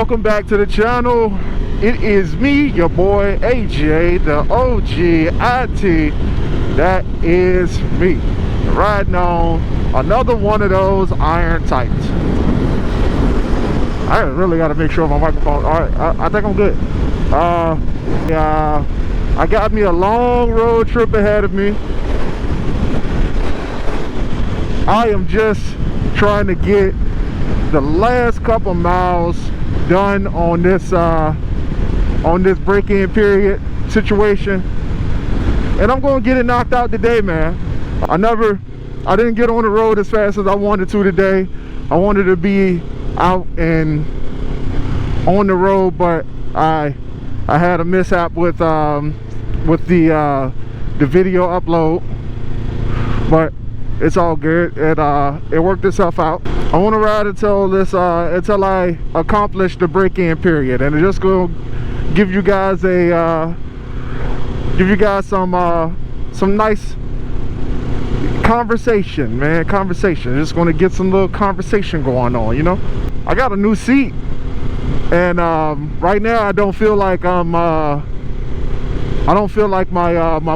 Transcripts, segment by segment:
Welcome back to the channel. It is me, your boy AJ, the OG-IT. That is me, riding on another one of those Iron Titans. I really got to make sure my microphone. All right, I think I'm good. I got me a long road trip ahead of me. I am just trying to get the last couple miles done on this break-in period situation, and I'm gonna get it knocked out today, man. I didn't get on the road as fast as I wanted to today. I wanted to be out and on the road, but I had a mishap with the video upload, but it's all good. It worked itself out. I want to ride until I accomplish the break-in period, and just go give you guys some nice conversation, man. Just going to get some little conversation going on, you know. I got a new seat, and right now I don't feel like my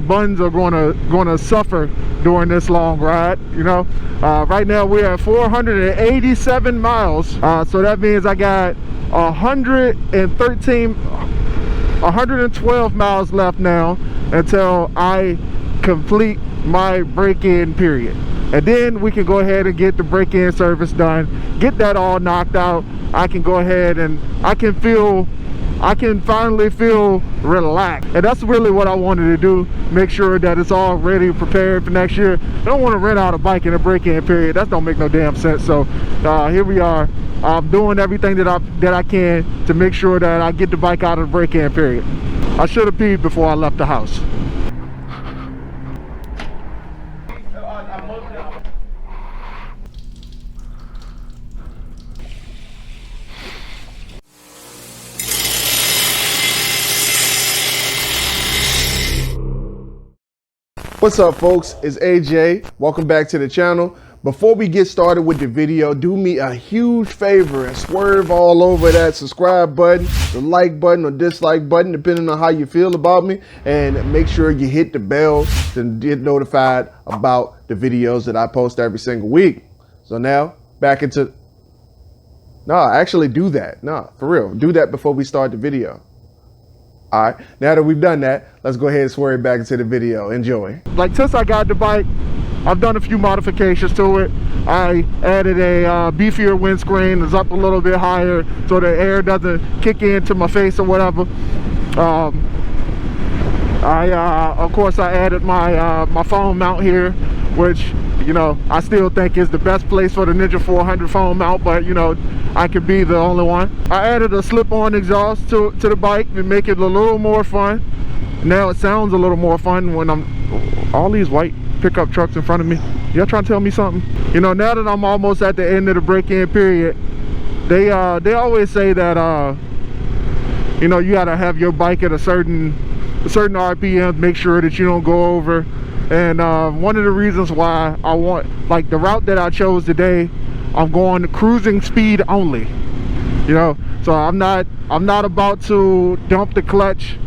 buns are gonna suffer during this long ride, you know. Right now we're at 487 miles, so that means I got 112 miles left now until I complete my break-in period, and then we can go ahead and get the break-in service done, get that all knocked out. I can go ahead and I can finally feel relaxed, and that's really what I wanted to do. Make sure that it's all ready, prepared for next year. I don't want to rent out a bike in a break-in period. That don't make no damn sense. So here we are. I'm doing everything that I can to make sure that I get the bike out of the break-in period. I should have peed before I left the house. What's up, folks? It's AJ. Welcome back to the channel. Before we get started with the video, do me a huge favor and swerve all over that subscribe button, the like button or dislike button, depending on how you feel about me, and make sure you hit the bell to get notified about the videos that I post every single week. So now back into actually do that. For real, do that before we start the video. All right, now that we've done that, let's go ahead and swerve back into the video. Enjoy. Like, since I got the bike, I've done a few modifications to it. I added a beefier windscreen. It's up a little bit higher so the air doesn't kick into my face or whatever. Of course, I added my phone mount here, which, you know, I still think is the best place for the Ninja 400 phone mount, but, you know, I could be the only one. I added a slip-on exhaust to the bike to make it a little more fun. Now it sounds a little more fun when all these white pickup trucks in front of me. Y'all trying to tell me something? You know, now that I'm almost at the end of the break-in period, they always say that you know, you gotta have your bike at a certain RPM, make sure that you don't go over. And one of the reasons why I want, like, the route that I chose today, I'm going to cruising speed only, you know. So I'm not about to dump the clutch.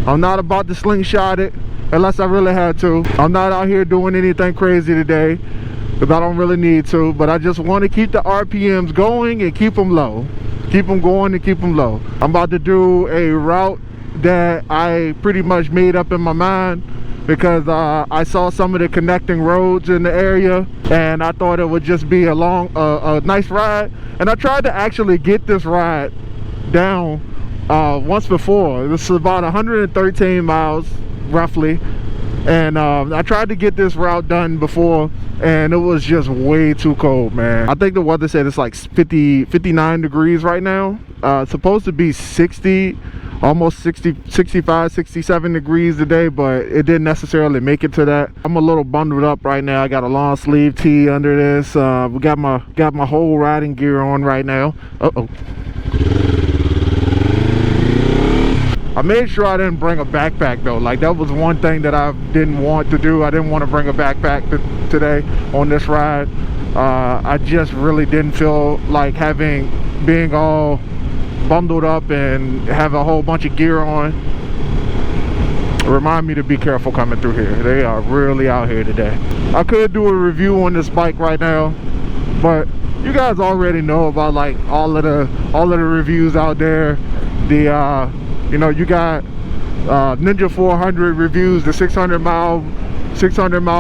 I'm not about to slingshot it unless I really had to. I'm not out here doing anything crazy today because I don't really need to, but I just want to keep the RPMs going and keep them low. Keep them going and keep them low. I'm about to do a route that I pretty much made up in my mind because I saw some of the connecting roads in the area, and I thought it would just be a nice ride. And I tried to actually get this ride down once before. This is about 113 miles roughly, and I tried to get this route done before, and it was just way too cold, man. I think the weather said it's like 59 degrees right now. It's supposed to be 60, almost 60, 65, 67 degrees today, but it didn't necessarily make it to that. I'm a little bundled up right now. I got a long sleeve tee under this. We got my whole riding gear on right now. I made sure I didn't bring a backpack though. Like, that was one thing that I didn't want to do. I didn't want to bring a backpack today on this ride. I just really didn't feel like being all bundled up and have a whole bunch of gear on, remind me to be careful coming through here. They are really out here today. I could do a review on this bike right now, but you guys already know about like all of the reviews out there. The you know, you got Ninja 400 reviews, the 600 mile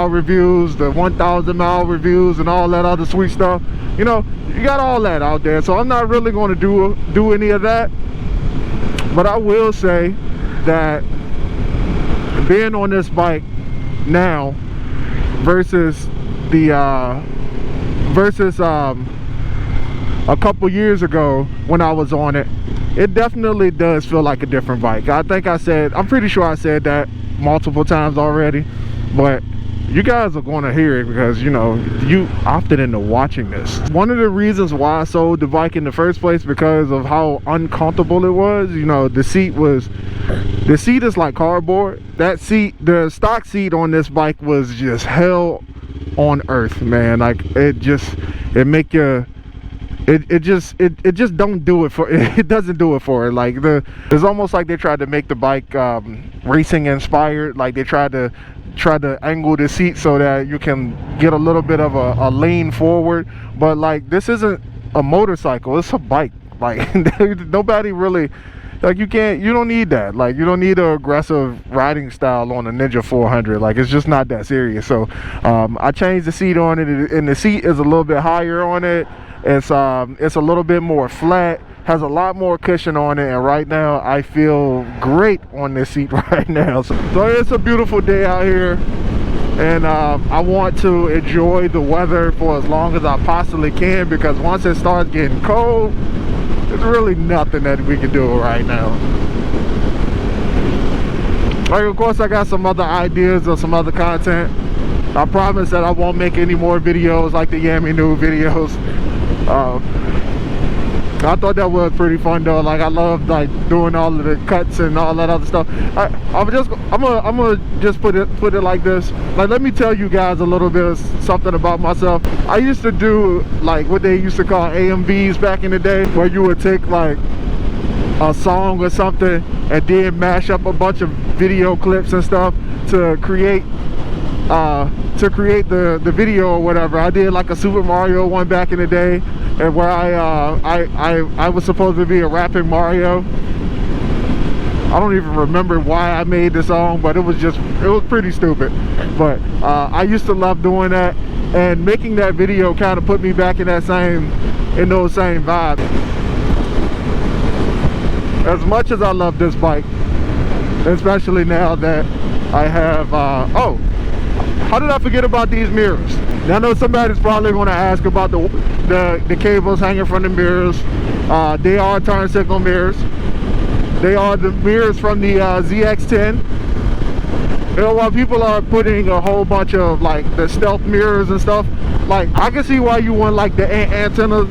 reviews, the 1,000 mile reviews, and all that other sweet stuff. You know, you got all that out there, so I'm not really going to do any of that. But I will say that being on this bike now versus the a couple years ago when I was on it, it definitely does feel like a different bike. I'm pretty sure I said that multiple times already, but you guys are going to hear it because, you know, you opted into watching this. One of the reasons why I sold the bike in the first place, because of how uncomfortable it was. You know, the seat is like cardboard. That seat, the stock seat on this bike, was just hell on earth, man. Like, it just make you, it just don't do it for it doesn't do it for it. Like, it's almost like they tried to make the bike racing inspired. Like, they tried to angle the seat so that you can get a little bit of a lean forward, but like, this isn't a motorcycle, it's a bike. Like, nobody really, like, you don't need that. Like, you don't need an aggressive riding style on a Ninja 400. Like, it's just not that serious. So I changed the seat on it, and the seat is a little bit higher on it. It's a little bit more flat, has a lot more cushion on it, and right now I feel great on this seat right now. So it's a beautiful day out here, and I want to enjoy the weather for as long as I possibly can, because once it starts getting cold, there's really nothing that we can do right now. Like, of course, I got some other ideas or some other content. I promise that I won't make any more videos like the Yami New videos. I thought that was pretty fun though. Like, I love like doing all of the cuts and all that other stuff. I'm gonna just put it like this. Like, let me tell you guys a little bit of something about myself. I used to do like what they used to call AMVs back in the day, where you would take like a song or something and then mash up a bunch of video clips and stuff to create the video or whatever. I did like a Super Mario one back in the day, and where I was supposed to be a rapping Mario. I don't even remember why I made the song, but it was pretty stupid. But I used to love doing that, and making that video kind of put me back in those same vibes. As much as I love this bike, especially now that I have oh, how did I forget about these mirrors? Now, I know somebody's probably going to ask about the cables hanging from the mirrors. They are turn signal mirrors. They are the mirrors from the ZX10. You know, while people are putting a whole bunch of like the stealth mirrors and stuff, like, I can see why you want like the antennas,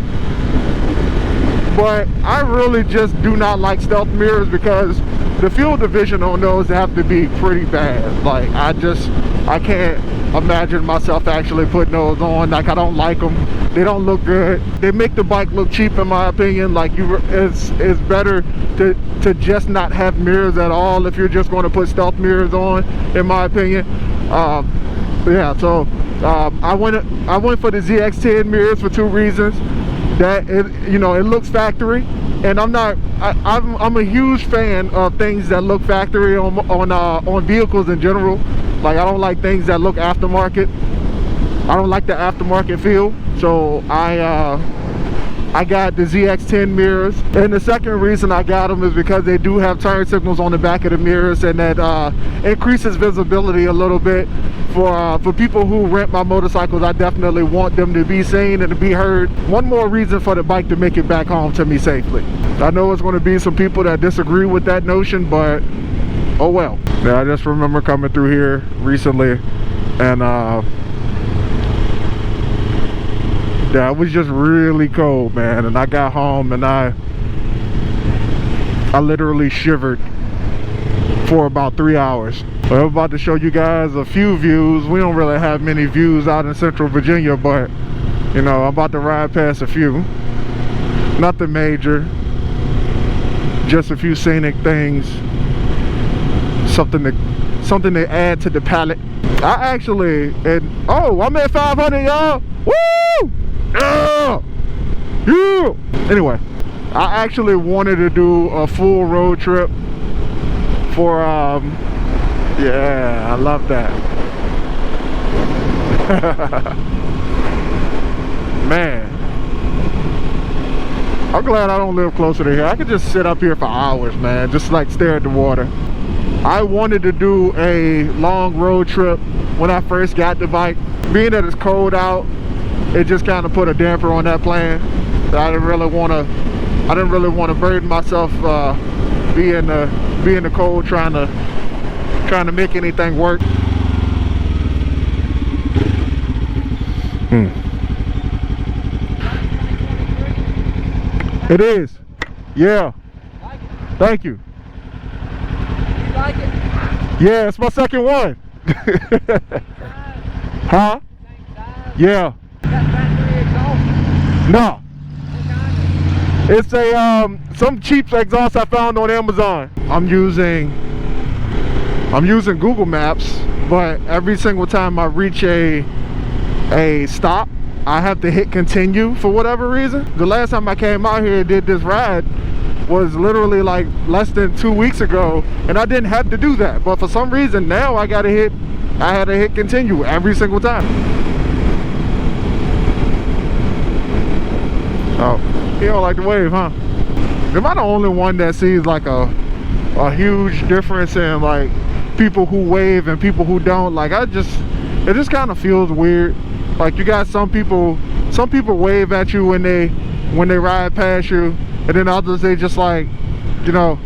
but I really just do not like stealth mirrors, because the field of vision on those have to be pretty bad. Like, I can't imagine myself actually putting those on. Like, I don't like them. They don't look good. They make the bike look cheap, in my opinion. Like, it's better to just not have mirrors at all if you're just going to put stealth mirrors on, in my opinion. Yeah, so I went for the ZX10 mirrors for two reasons. That it looks factory, and I'm a huge fan of things that look factory on vehicles in general. Like, I don't like things that look aftermarket. I don't like the aftermarket feel. So I got the ZX10 mirrors, and the second reason I got them is because they do have turn signals on the back of the mirrors, and that increases visibility a little bit for people who rent my motorcycles. I definitely want them to be seen and to be heard. One more reason for the bike to make it back home to me safely. I know it's going to be some people that disagree with that notion, but oh well. Yeah, I just remember coming through here recently, and yeah, it was just really cold, man. And I got home and I literally shivered for about 3 hours. I'm about to show you guys a few views. We don't really have many views out in Central Virginia, but you know, I'm about to ride past a few. Nothing major. just a few scenic things, something to add to the palette. I actually, oh, I'm at 500, y'all. Woo! Yeah! Yeah! Anyway, I actually wanted to do a full road trip for yeah, I love that. Man, I'm glad I don't live closer to here. I could just sit up here for hours, man, just like stare at the water. I wanted to do a long road trip when I first got the bike. Being that it's cold out, it just kind of put a damper on that plan. I didn't really want to burden myself be in the cold trying to make anything work. It is. Yeah. Like it? Thank you. You like it? Yeah, it's my second one. Huh? Same size? Yeah. Got factory exhaust? No. What kind? It's a some cheap exhaust I found on Amazon. I'm using Google Maps, but every single time I reach a stop, I have to hit continue for whatever reason. The last time I came out here and did this ride was literally like less than 2 weeks ago, and I didn't have to do that. But for some reason now I had to hit continue every single time. Oh, you don't like the wave, huh? Am I the only one that sees like a huge difference in like people who wave and people who don't? Like it just kind of feels weird. Like you got some people wave at you when they ride past you, and then others, they just like, you know,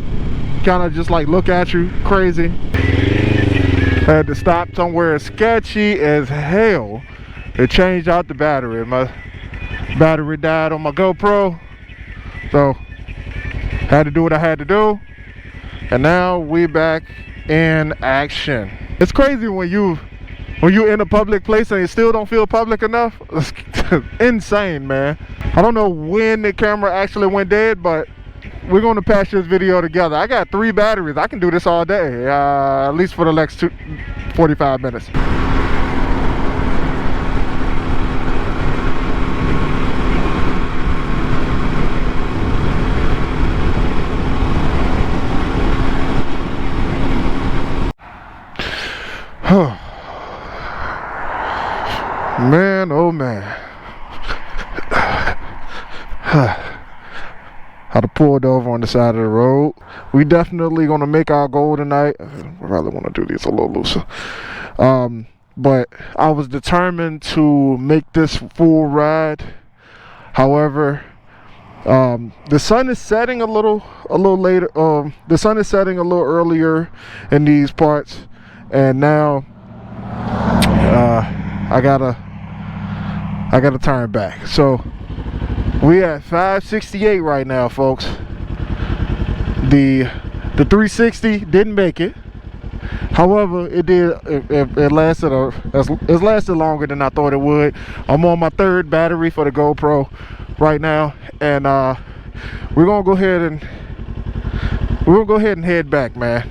kind of just like look at you crazy. I had to stop somewhere sketchy as hell to change out the battery. My battery died on my GoPro, so had to do what I had to do, and now we back in action. It's crazy when you in a public place and you still don't feel public enough. It's insane, man. I don't know when the camera actually went dead, but we're going to patch this video together. I got 3 batteries. I can do this all day, at least for the next 45 minutes. Man, oh man. I'd have pulled over on the side of the road. We definitely gonna make our goal tonight. I probably want to do these a little looser. But I was determined to make this full ride. However, the sun is setting a little later. The sun is setting a little earlier in these parts, and now I gotta turn back. So we at 568 right now, folks. The 360 didn't make it. However, it did. It lasted it lasted longer than I thought it would. I'm on my 3rd battery for the GoPro right now, and we're gonna go ahead and head back, man,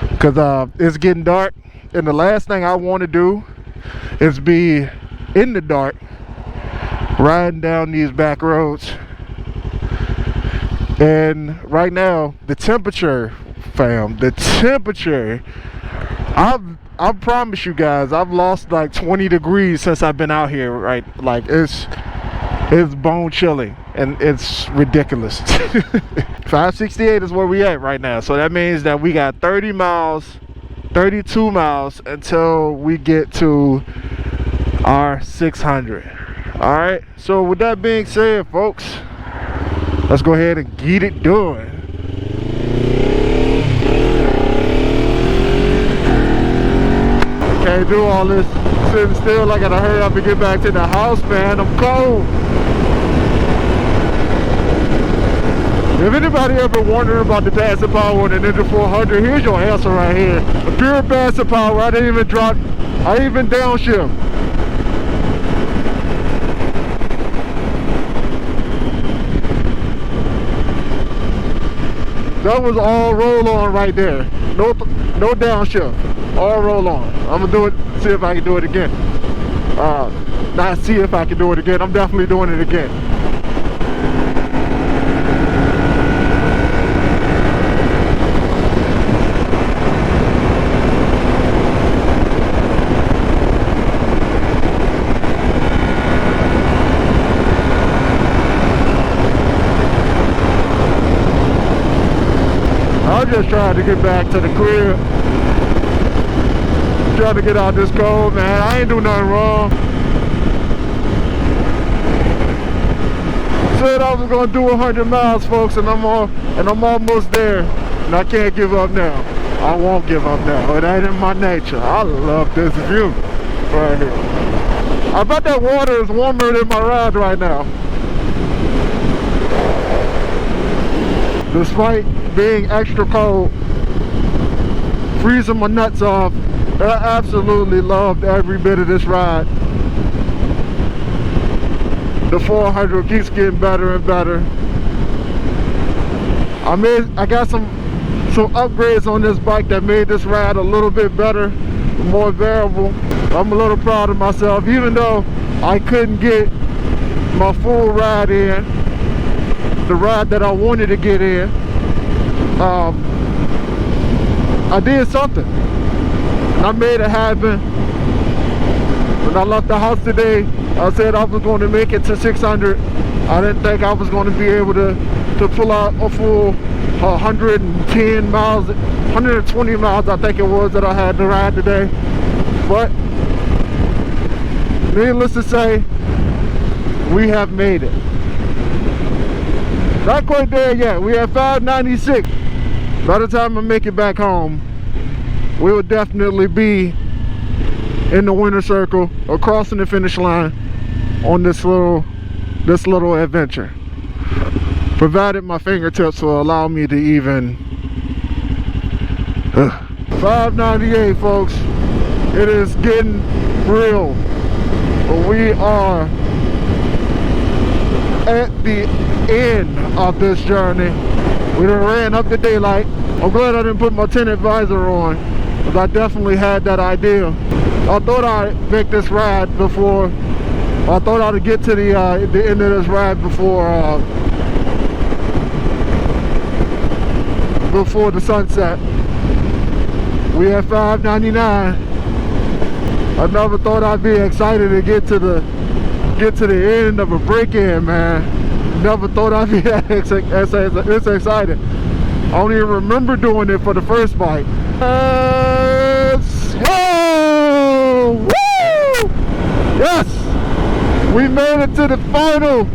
because it's getting dark, and the last thing I want to do is be in the dark riding down these back roads. And right now the temperature, fam, I promise you guys, I've lost like 20 degrees since I've been out here, right? Like it's bone chilling and it's ridiculous. 568 is where we at right now, so that means that we got 32 miles until we get to our 600. All right, so with that being said, folks, let's go ahead and get it done. Can't do all this sitting still. I gotta hurry up and get back to the house, man. I'm cold. If anybody ever wondered about the passing power on the Ninja 400, here's your answer right here. The pure passing power. I didn't even downshift. That was all roll on right there. No downshift. All roll on. I'm gonna do it, see if I can do it again. Not see if I can do it again. I'm definitely doing it again. I'm just trying to get back to the crib. Trying to get out this cold, man. I ain't do nothing wrong. Said I was gonna do 100 miles, folks, and I'm almost there. And I can't give up now. I won't give up now. It ain't in my nature. I love this view right here. I bet that water is warmer than my ride right now. Despite being extra cold, freezing my nuts off, I absolutely loved every bit of this ride. The 400 keeps getting better and better. I got some upgrades on this bike that made this ride a little bit better, more bearable. I'm a little proud of myself, even though I couldn't get my full ride in, the ride that I wanted to get in. I did something, and I made it happen. When I left the house today, I said I was going to make it to 600. I didn't think I was going to be able to pull out a full 110 miles, 120 miles I think it was that I had to ride today. But needless to say, we have made it. Not quite there yet. We have 596. By the time I make it back home, we will definitely be in the winner circle or crossing the finish line on this little adventure, provided my fingertips will allow me to even 598, folks. It is getting real. We are at the end of this journey. We done ran up to daylight. I'm glad I didn't put my tinted visor on, because I definitely had that idea. I thought I'd make this ride before, I thought I'd get to the end of this ride before the sunset. We have 599. I never thought I'd be excited to get to the end of a break-in, man. Never thought I'd be this excited. I don't even remember doing it for the first bike. Let's go! Woo! Yes! We made it to the final.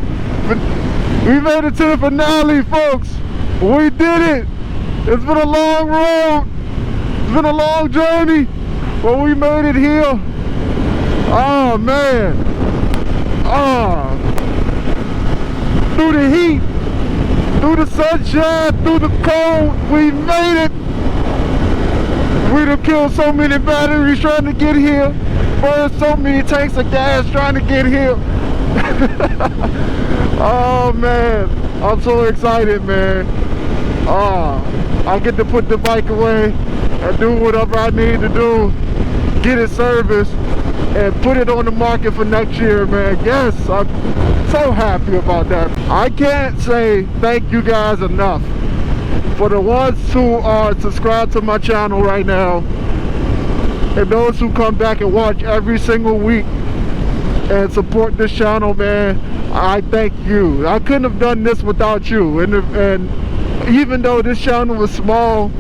We made it to the finale, folks. We did it. It's been a long road. It's been a long journey, but we made it here. Oh, man. Oh. Through the heat, through the sunshine, through the cold, we made it. We'd have killed so many batteries trying to get here, burned so many tanks of gas trying to get here. Oh man, I'm so excited, man. I get to put the bike away and do whatever I need to do, get it serviced, and put it on the market for next year, man. Yes, I'm so happy about that. I can't say thank you guys enough for the ones who are subscribed to my channel right now, and those who come back and watch every single week and support this channel, man. I thank you. I couldn't have done this without you, and even though this channel was small,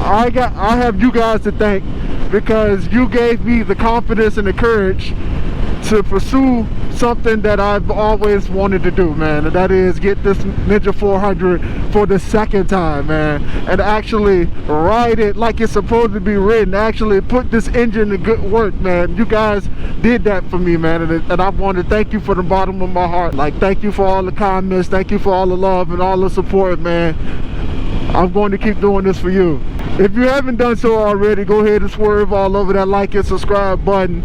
I have you guys to thank, because you gave me the confidence and the courage to pursue something that I've always wanted to do, man, and that is get this Ninja 400 for the second time, man, and actually ride it like it's supposed to be ridden, actually put this engine to good work, man. You guys did that for me, man, and I want to thank you from the bottom of my heart. Like, thank you for all the comments, thank you for all the love and all the support, man. I'm going to keep doing this for you. If you haven't done so already, go ahead and swerve all over that like and subscribe button.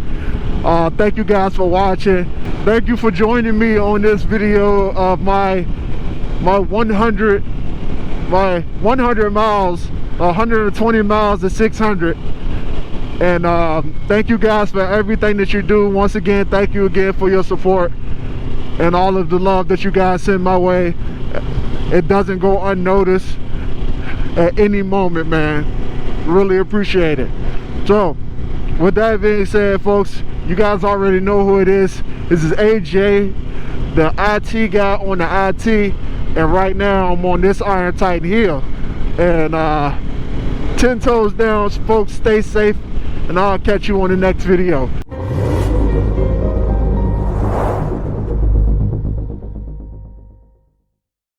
Thank you guys for watching. Thank you for joining me on this video of my my 100 miles, 120 miles to 600. And thank you guys for everything that you do. Once again, thank you again for your support and all of the love that you guys send my way. It doesn't go unnoticed at any moment, man. Really appreciate it. So with that being said, folks, you guys already know who it is. This is AJ, the IT guy on the IT, and right now I'm on this Iron Titan hill. And 10 toes down, folks. Stay safe, and I'll catch you on the next video.